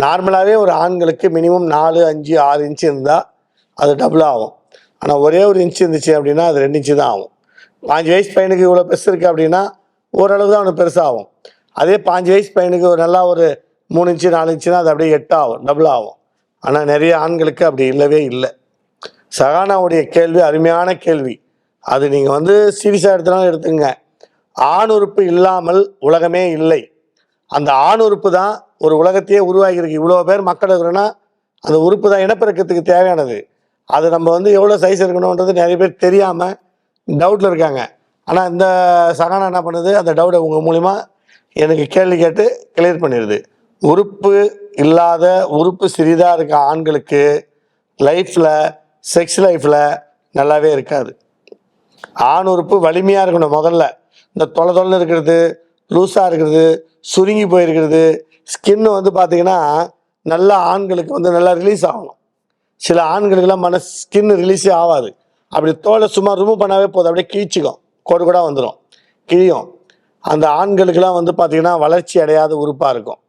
நார்மலாகவே ஒரு ஆண்களுக்கு மினிமம் 4, 5, 6 இன்ச்சு இருந்தால் அது டபுள் ஆகும். ஆனால் ஒரே ஒரு இன்ச்சு இருந்துச்சு அப்படின்னா அது 2 இன்ச்சு தான் ஆகும். 5 வயசு பையனுக்கு இவ்வளோ பெருசு இருக்குது அப்படின்னா ஓரளவு தான் அவனுக்கு பெருசாகும். அதே 5 வயசு பையனுக்கு ஒரு நல்லா ஒரு 3 இன்ச்சு 4 இன்ச்சுனா அது அப்படியே 8 ஆகும், டபுள் ஆகும். ஆனால் நிறைய ஆண்களுக்கு அப்படி இல்லவே இல்லை. சகானாவுடைய கேள்வி அருமையான கேள்வி. அது நீங்கள் சீரியஸாக எடுத்துனாலும் எடுத்துங்க. ஆண் உறுப்பு இல்லாமல் உலகமே இல்லை. அந்த ஆண் உறுப்பு தான் ஒரு உலகத்தையே உருவாகியிருக்கு. இவ்வளோ பேர் மக்கள் இருக்கிறோன்னா அந்த உறுப்பு தான் இனப்பெருக்கத்துக்கு தேவையானது. அது நம்ம எவ்வளோ சைஸ் இருக்கணுன்றது நிறைய பேர் தெரியாமல் டவுட்டில் இருக்காங்க. ஆனால் இந்த சகானா என்ன பண்ணுது, அந்த டவுட்டை உங்கள் மூலிமா எனக்கு கேள்வி கேட்டு கிளியர் பண்ணிடுது. உறுப்பு இல்லாத உறுப்பு சிறிதாக இருக்க ஆண்களுக்கு லைஃப்பில் செக்ஸ் லைஃப்பில் நல்லாவே இருக்காது. ஆண் உறுப்பு வலிமையாக இருக்கணும். முதல்ல இந்த தொலை இருக்கிறது, லூஸாக இருக்கிறது, சுருங்கி போயிருக்கிறது, ஸ்கின்னு பார்த்தீங்கன்னா நல்ல ஆண்களுக்கு நல்லா ரிலீஸ் ஆகணும். சில ஆண்களுக்கெல்லாம் ஸ்கின் ரிலீஸே ஆகாது. அப்படி தோலை சும்மா ரிமூவ் பண்ணாவே போதும், அப்படியே கிழிச்சிக்கும், கோடு கூட வந்துடும், கிழியும். அந்த ஆண்களுக்கெல்லாம் பார்த்தீங்கன்னா வளர்ச்சி அடையாத உறுப்பாக இருக்கும்.